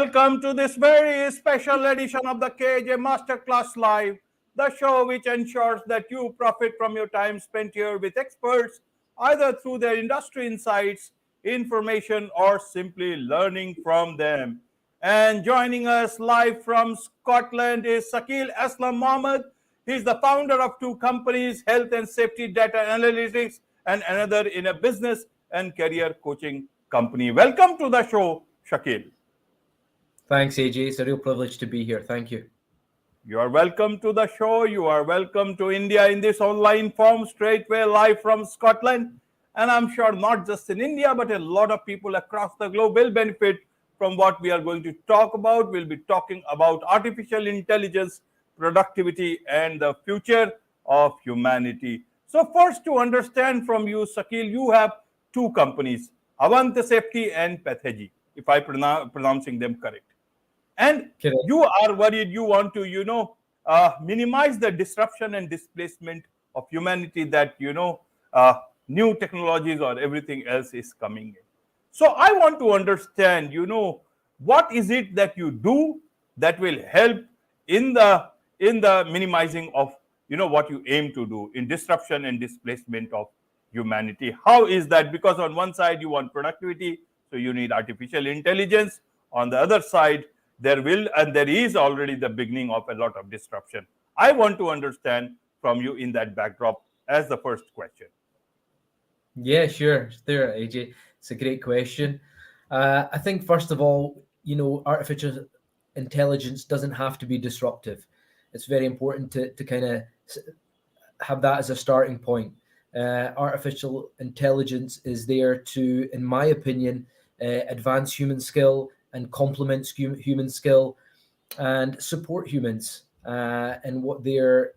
Welcome to this very special edition of the KAJ Masterclass Live, the show which ensures that you profit from your time spent here with experts, either through their industry insights, information, or simply learning from them. And joining us live from Scotland is Shakeel Mohammed. He's the founder of two companies, Health and Safety Data Analytics, and another in a business and career coaching company. Welcome to the show, Shakeel. Thanks, AJ. It's a real privilege to be here. Thank you. You are welcome to the show. You are welcome to India in this online form, straightway live from Scotland. And I'm sure not just in India, but a lot of people across the globe will benefit from what we are going to talk about. We'll be talking about artificial intelligence, productivity, and the future of humanity. So first, to understand from you, Shakeel, you have two companies, Avant Safety and Pathology, if I pronouncing them correct. And Correct. you are worried, you want to, minimize the disruption and displacement of humanity that, new technologies or everything else is coming in. So I want to understand, what is it that you do that will help in the minimizing of, what you aim to do in disruption and displacement of humanity. How is that? Because on one side, you want productivity, so you need artificial intelligence. On the other side, there will and there is already the beginning of a lot of disruption. I want to understand from you in that backdrop as the first question. Yeah, sure. There, AJ. It's a great question. I think, first of all, artificial intelligence doesn't have to be disruptive. It's very important to kind of have that as a starting point. Artificial intelligence is there to, in my opinion, advance human skill and complement human skill and support humans and what their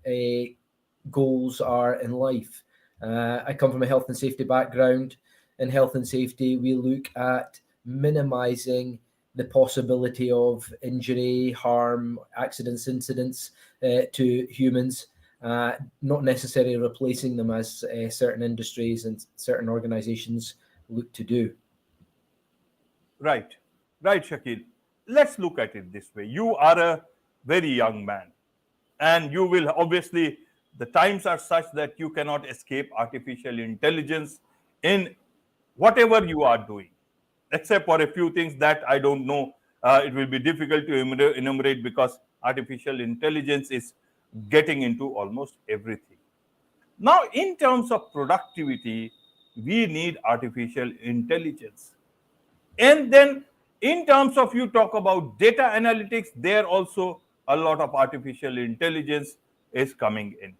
goals are in life. I come from a health and safety background. In health and safety, we look at minimizing the possibility of injury, harm, accidents, incidents to humans, not necessarily replacing them as certain industries and certain organizations look to do. Right, Shakeel. Let's look at it this way. You are a very young man, and you will obviously, the times are such that you cannot escape artificial intelligence in whatever you are doing, except for a few things that I don't know. It will be difficult to enumerate because artificial intelligence is getting into almost everything. Now, in terms of productivity, we need artificial intelligence. And then, in terms of you talk about data analytics, there also a lot of artificial intelligence is coming in.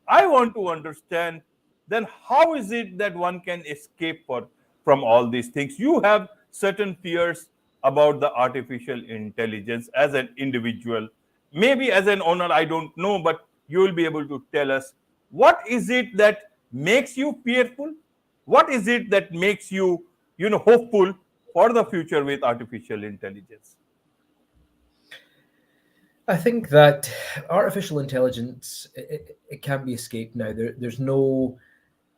I want to understand then how is it that one can escape from all these things? You have certain fears about the artificial intelligence as an individual. Maybe as an owner, I don't know, but you will be able to tell us what is it that makes you fearful? What is it that makes you, hopeful for the future with artificial intelligence? I think that artificial intelligence, it can't be escaped now. There's no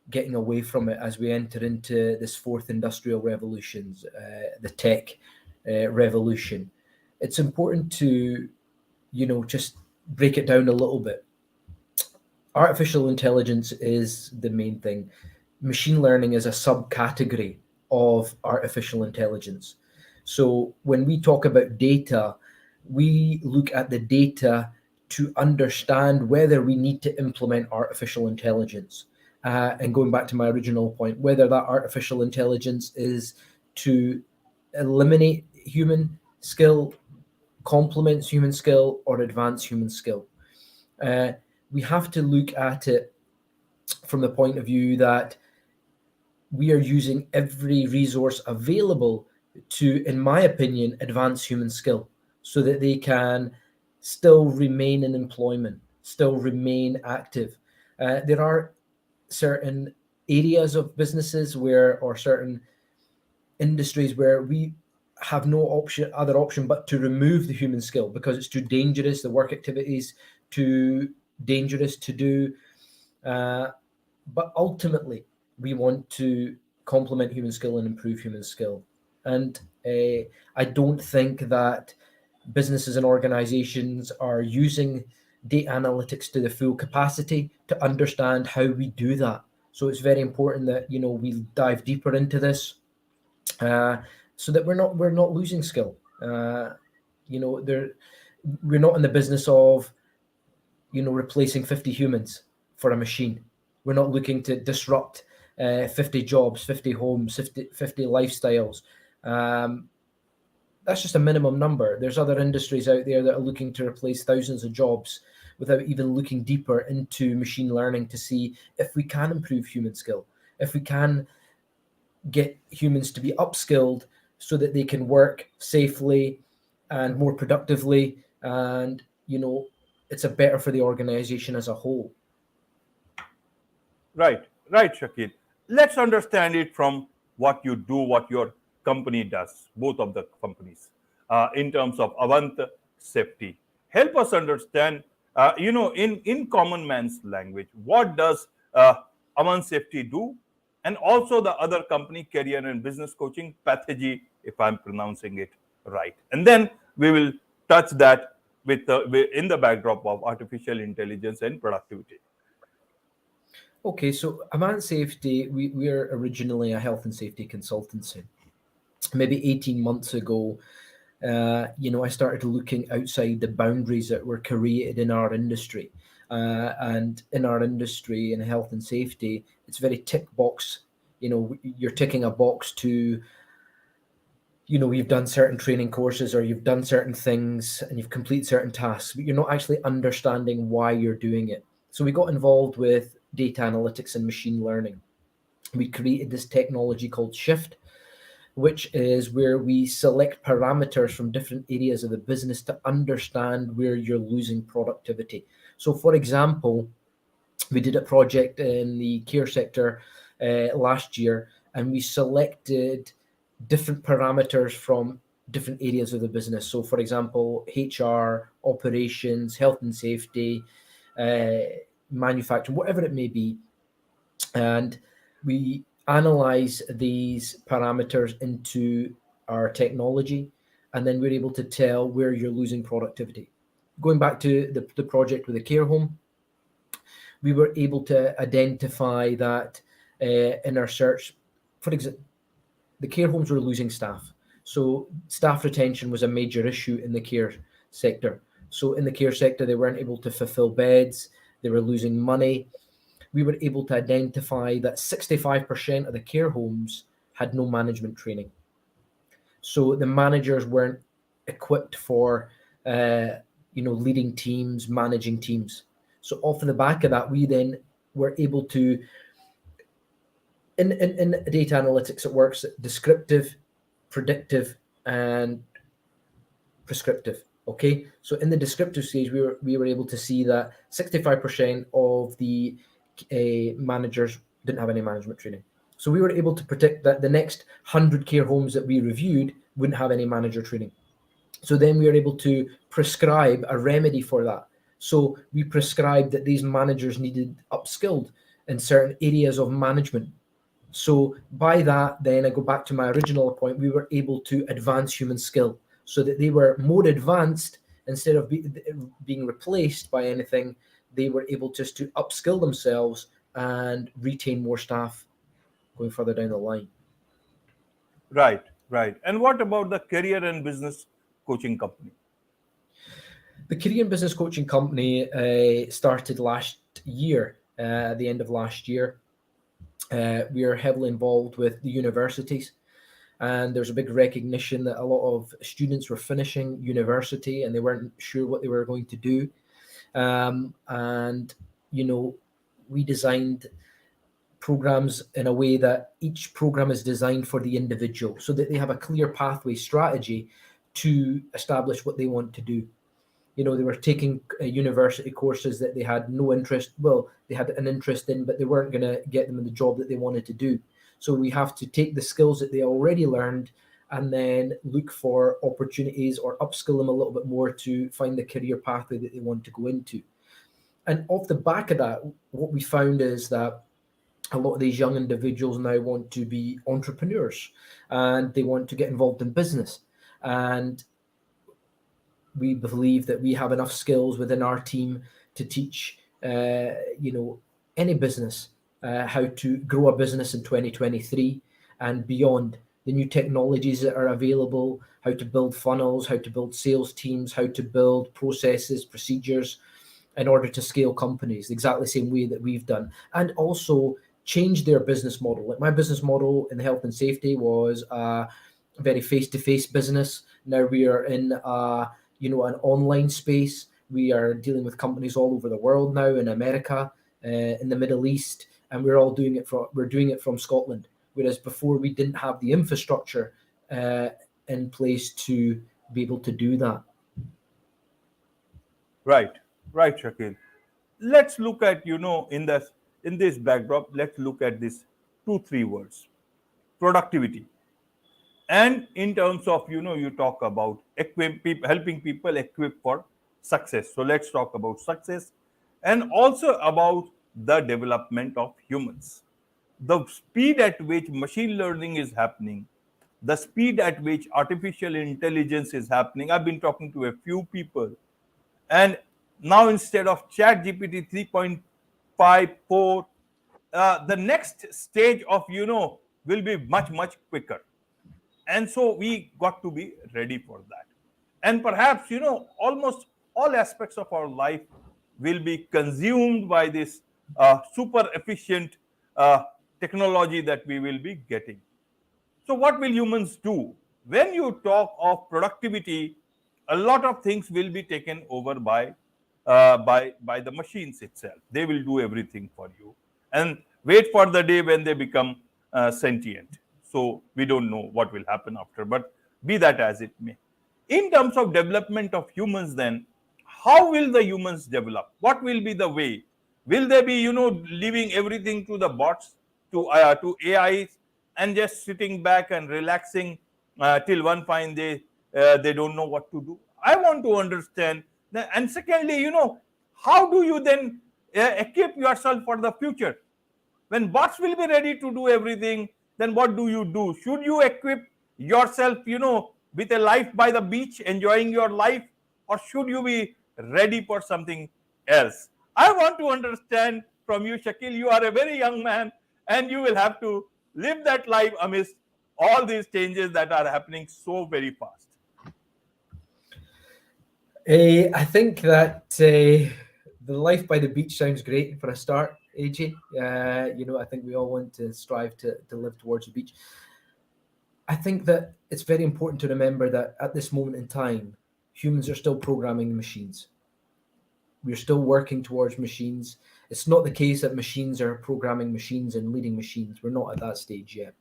getting away from it as we enter into this fourth industrial revolution, the tech revolution. It's important to, just break it down a little bit. Artificial intelligence is the main thing. Machine learning is a subcategory of artificial intelligence. So when we talk about data, we look at the data to understand whether we need to implement artificial intelligence. And going back to my original point, whether that artificial intelligence is to eliminate human skill, complements human skill, or advance human skill. We have to look at it from the point of view that we are using every resource available to, in my opinion, advance human skill so that they can still remain in employment, still remain active. There are certain areas of businesses or certain industries where we have no other option but to remove the human skill because it's too dangerous, the work activities too dangerous to do. But ultimately, we want to complement human skill and improve human skill. And I don't think that businesses and organizations are using data analytics to the full capacity to understand how we do that. So it's very important that we dive deeper into this, uh, so that we're not losing skill. There we're not in the business of replacing 50 humans for a machine. We're not looking to disrupt 50 jobs, 50 homes, 50 lifestyles. Um, that's just a minimum number. There's other industries out there that are looking to replace thousands of jobs without even looking deeper into machine learning to see if we can improve human skill, if we can get humans to be upskilled so that they can work safely and more productively, and it's a better for the organization as a whole. Right, right, Shakil. Let's understand it from what you do, what your company does, both of the companies, in terms of Avant safety. Help us understand, in common man's language, what does Avant safety do? And also the other company, career and business coaching, Pathagy, if I'm pronouncing it right. And then we will touch that in the backdrop of artificial intelligence and productivity. Okay, so Avant Safety, we're originally a health and safety consultancy. Maybe 18 months ago, I started looking outside the boundaries that were created in our industry. And in our industry, in health and safety, it's very tick box. You're ticking a box to, you've done certain training courses or you've done certain things and you've completed certain tasks, but you're not actually understanding why you're doing it. So we got involved with data analytics and machine learning. We created this technology called Shift, which is where we select parameters from different areas of the business to understand where you're losing productivity. So, for example, we did a project in the care sector last year, and we selected different parameters from different areas of the business. So, for example, HR, operations, health and safety, manufacturing, whatever it may be. And we analyze these parameters into our technology, and then we're able to tell where you're losing productivity. Going back to the project with the care home, we were able to identify that in our search. For example, the care homes were losing staff. So staff retention was a major issue in the care sector. So in the care sector, they weren't able to fulfill beds, they were losing money. We were able to identify that 65% of the care homes had no management training. So the managers weren't equipped for, leading teams, managing teams. So off of the back of that, we then were able to, in data analytics, it works descriptive, predictive, and prescriptive. Okay, so in the descriptive stage, we were able to see that 65% of the managers didn't have any management training. So we were able to predict that the next 100 care homes that we reviewed wouldn't have any manager training. So then we were able to prescribe a remedy for that. So we prescribed that these managers needed upskilled in certain areas of management. So by that, then I go back to my original point, we were able to advance human skill so that they were more advanced. Instead of being replaced by anything, they were able just to upskill themselves and retain more staff going further down the line. Right, right. And what about the career and business coaching company? The career and business coaching company started last year, the end of last year. We are heavily involved with the universities, and there's a big recognition that a lot of students were finishing university and they weren't sure what they were going to do. And, we designed programs in a way that each program is designed for the individual so that they have a clear pathway strategy to establish what they want to do. They were taking university courses that they had no interest, well, they had an interest in, but they weren't going to get them in the job that they wanted to do. So we have to take the skills that they already learned and then look for opportunities or upskill them a little bit more to find the career pathway that they want to go into. And off the back of that, what we found is that A lot of these young individuals now want to be entrepreneurs and they want to get involved in business. And we believe that we have enough skills within our team to teach, you know, any business how to grow a business in 2023 and beyond. The new technologies that are available, how to build funnels, how to build sales teams, how to build processes, procedures in order to scale companies, exactly the same way that we've done, and also change their business model. Like my business model in health and safety was a very face-to-face business. Now we are in an online space. We are dealing with companies all over the world now, in America, in the Middle East, and we're doing it from Scotland. Whereas before we didn't have the infrastructure uh, in place to be able to do that. Right, right, Shakil. Let's look at, in this backdrop, let's look at this two, three words: productivity. And in terms of, you talk about helping people equip for success. So let's talk about success and also about the development of humans. The speed at which machine learning is happening, the speed at which artificial intelligence is happening. I've been talking to a few people, and now instead of chat gpt 3.54, the next stage of, will be much, much quicker. And so we got to be ready for that. And perhaps, almost all aspects of our life will be consumed by this super efficient technology that we will be getting. So, what will humans do? When you talk of productivity, a lot of things will be taken over by the machines itself. They will do everything for you, and wait for the day when they become sentient. So we don't know what will happen after, but be that as it may. In terms of development of humans, then how will the humans develop? What will be the way? Will they be, leaving everything to the bots, to AIs, and just sitting back and relaxing till one fine day they don't know what to do? I want to understand. And secondly, how do you then equip yourself for the future? When bots will be ready to do everything, then what do you do? Should you equip yourself, with a life by the beach, enjoying your life, or should you be ready for something else? I want to understand from you, Shakil. You are a very young man, and you will have to live that life amidst all these changes that are happening so very fast. I think that the life by the beach sounds great for a start, AJ. I think we all want to strive to live towards the beach. I think that it's very important to remember that at this moment in time, humans are still programming machines. We're still working towards machines. It's not the case that machines are programming machines and leading machines. We're not at that stage yet.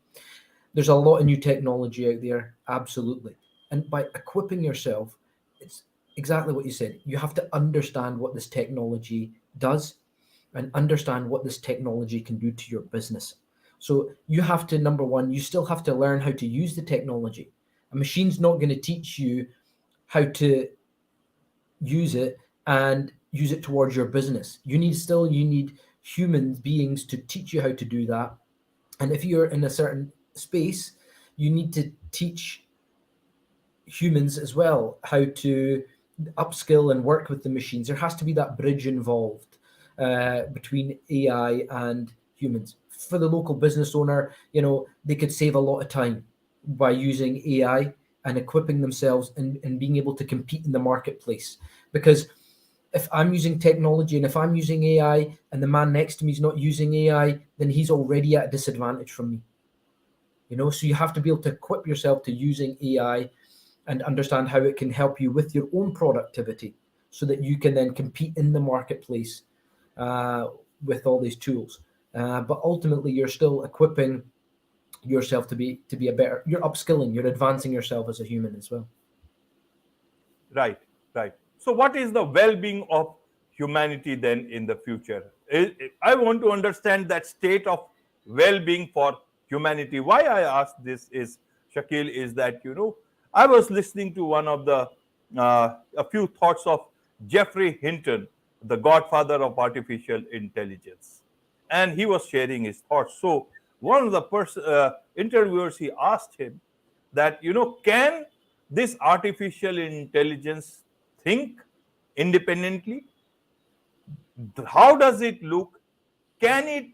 There's a lot of new technology out there, absolutely. And by equipping yourself, it's exactly what you said. You have to understand what this technology does and understand what this technology can do to your business. So you have to, number one, you still have to learn how to use the technology. A machine's not going to teach you how to use it and use it towards your business. You need human beings to teach you how to do that. And if you're in a certain space, you need to teach humans as well how to upskill and work with the machines. There has to be that bridge involved between AI and humans. For the local business owner, they could save a lot of time by using AI and equipping themselves and being able to compete in the marketplace. Because if I'm using technology and if I'm using AI and the man next to me is not using AI, then he's already at a disadvantage from me. So you have to be able to equip yourself to using AI and understand how it can help you with your own productivity so that you can then compete in the marketplace uh, with all these tools. But ultimately, you're still equipping yourself to be a better. You're upskilling. You're advancing yourself as a human as well. Right, right. So, what is the well being of humanity then in the future? I want to understand that state of well being for humanity. Why I ask this is, Shakil, is that, I was listening to one of a few thoughts of Jeffrey Hinton, the godfather of artificial intelligence. and he was sharing his thoughts. So one of the interviewers, he asked him that, can this artificial intelligence think independently? How does it look? Can it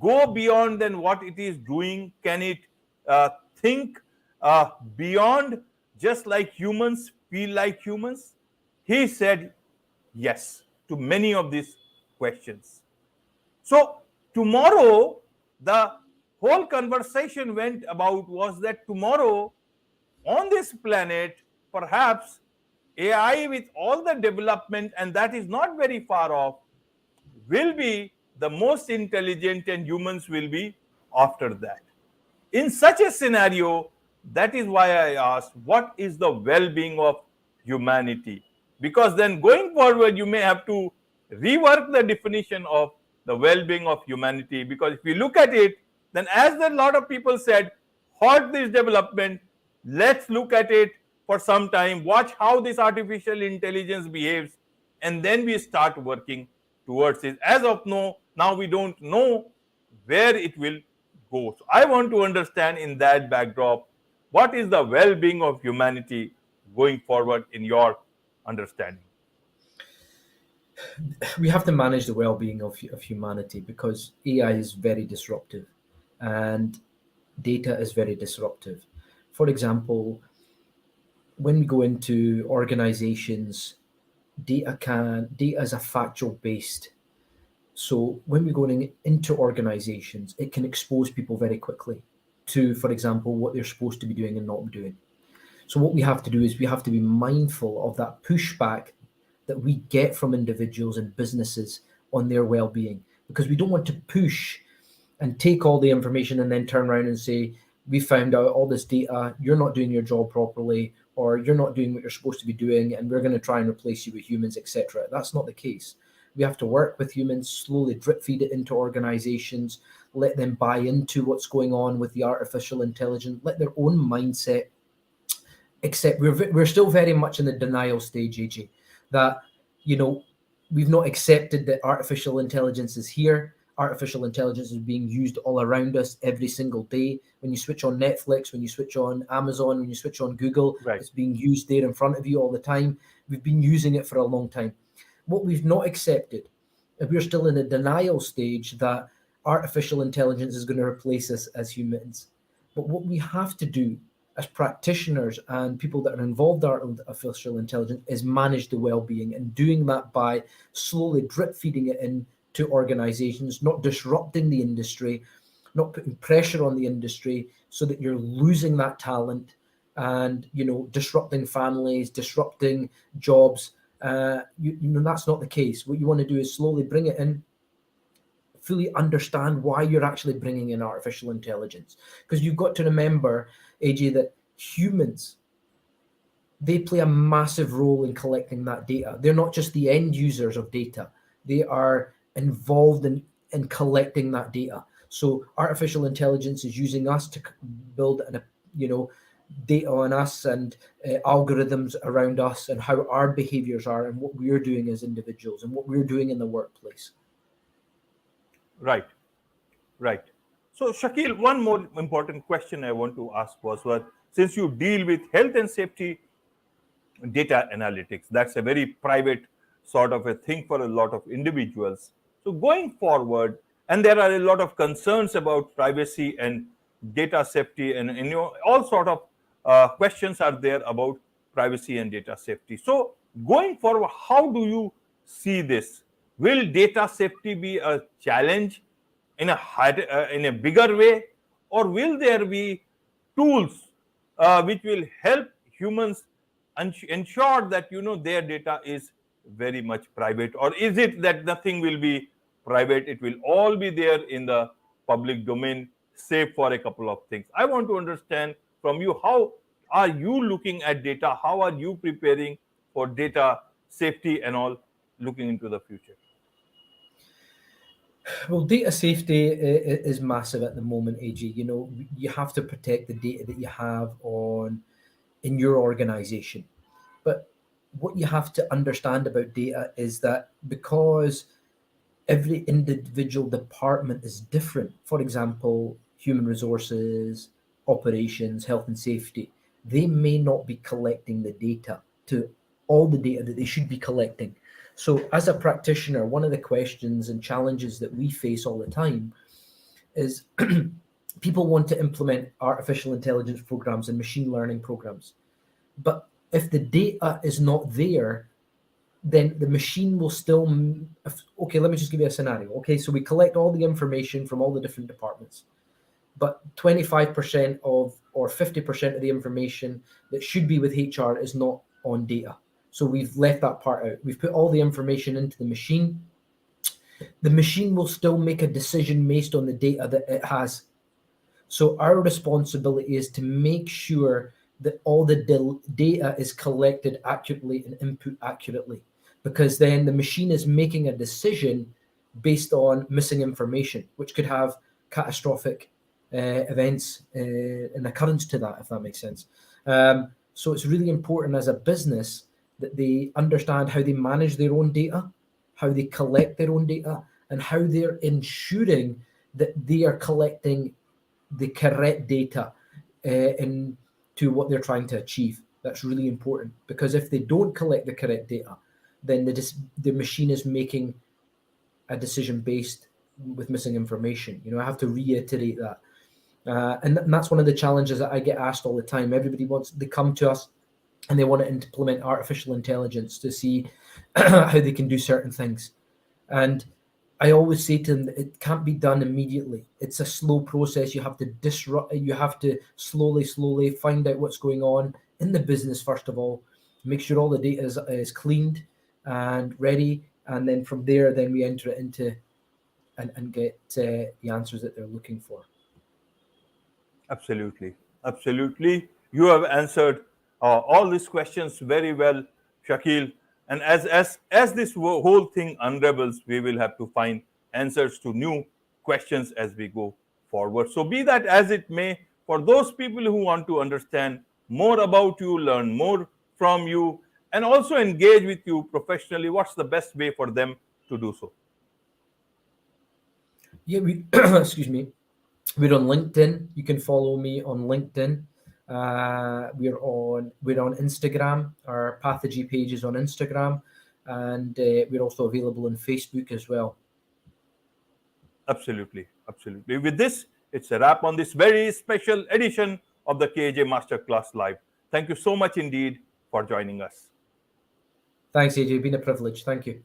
go beyond than what it is doing? Can it think beyond, just like humans, feel like humans? He said yes to many of these questions. So tomorrow, the whole conversation went about was that tomorrow on this planet, perhaps AI with all the development, and that is not very far off, will be the most intelligent, and humans will be after that. In such a scenario, that is why I asked, what is the well being of humanity? Because then going forward, you may have to rework the definition of the well being of humanity. Because if you look at it, then as a lot of people said, halt this development, let's look at it for some time, watch how this artificial intelligence behaves, and then we start working towards it. As of now we don't know where it will go. So I want to understand in that backdrop, what is the well-being of humanity going forward in your understanding? We have to manage the well-being of humanity because AI is very disruptive and data is very disruptive. For example, when we go into organizations, data is a factual based. So when we're going into organizations, it can expose people very quickly to, for example, what they're supposed to be doing and not doing. So what we have to do is we have to be mindful of that pushback that we get from individuals and businesses on their well-being, because we don't want to push and take all the information and then turn around and say, we found out all this data, you're not doing your job properly, or you're not doing what you're supposed to be doing, and we're going to try and replace you with humans, etc. That's not the case. We have to work with humans, slowly drip feed it into organizations, let them buy into what's going on with the artificial intelligence, let their own mindset, except we're still very much in the denial stage, AJ, that, we've not accepted that artificial intelligence is here. Artificial intelligence is being used all around us every single day. When you switch on Netflix, when you switch on Amazon, when you switch on Google, Right. it's being used there in front of you all the time. We've been using it for a long time. What we've not accepted, and we're still in a denial stage, that artificial intelligence is going to replace us as humans. But what we have to do as practitioners and people that are involved in artificial intelligence is manage the well-being, and doing that by slowly drip feeding it into organizations, not disrupting the industry, not putting pressure on the industry so that you're losing that talent and disrupting families, disrupting jobs. That's not the case. What you want to do is slowly bring it in, fully understand why you're actually bringing in artificial intelligence, because you've got to remember, AJ, that humans, they play a massive role in collecting that data. They're not just the end users of data, they are involved in collecting that data. So artificial intelligence is using us to build data on us and algorithms around us and how our behaviors are and what we're doing as individuals and what we're doing in the workplace. Right. Right. So, Shakil, one more important question I want to ask was, since you deal with health and safety data analytics, that's a very private sort of a thing for a lot of individuals. So, going forward, and there are a lot of concerns about privacy and data safety, and all sort of questions are there about privacy and data safety. So, going forward, how do you see this? Will data safety be a challenge in a bigger way, or will there be tools which will help humans ensure that their data is very much private, or is it that nothing will be private, it will all be there in the public domain, save for a couple of things? I want to understand from you, how are you looking at data, how are you preparing for data safety and all, looking into the future? Well, data safety is massive at the moment, AG. You have to protect the data that you have in your organization. But what you have to understand about data is that because every individual department is different. For example, human resources, operations, health and safety, they may not be collecting the data to all the data that they should be collecting. So, as a practitioner, one of the questions and challenges that we face all the time is people want to implement artificial intelligence programs and machine learning programs. But if the data is not there, then the machine will still. Okay, let me just give you a scenario. Okay, so we collect all the information from all the different departments, but 25% of or 50% of the information that should be with HR is not on data. So we've left that part out. We've put all the information into the machine. The machine will still make a decision based on the data that it has. So our responsibility is to make sure that all the data is collected accurately and input accurately, because then the machine is making a decision based on missing information, which could have catastrophic events in occurrence to that, if that makes sense. So it's really important as a business that they understand how they manage their own data, how they collect their own data, and how they're ensuring that they are collecting the correct data into what they're trying to achieve. That's really important, because if they don't collect the correct data, then the machine is making a decision based with missing information. I have to reiterate that. And that's one of the challenges that I get asked all the time. They come to us and they want to implement artificial intelligence to see how they can do certain things. And I always say to them that it can't be done immediately. It's a slow process. You have to slowly find out what's going on in the business, first of all, make sure all the data is cleaned and ready. And then from there, then we enter it into and get the answers that they're looking for. Absolutely. Absolutely. You have answered all these questions very well, Shakeel. And as this whole thing unravels, we will have to find answers to new questions as we go forward. So be that as it may, for those people who want to understand more about you, learn more from you, and also engage with you professionally, what's the best way for them to do so? Yeah, excuse me. We're on LinkedIn. You can follow me on LinkedIn. We're on Instagram. Our Pathogy page is on Instagram, and we're also available on Facebook as well. Absolutely. Absolutely. With this, it's a wrap on this very special edition of the KAJ Masterclass Live. Thank you so much indeed for joining us. Thanks, AJ. Been a privilege. Thank you.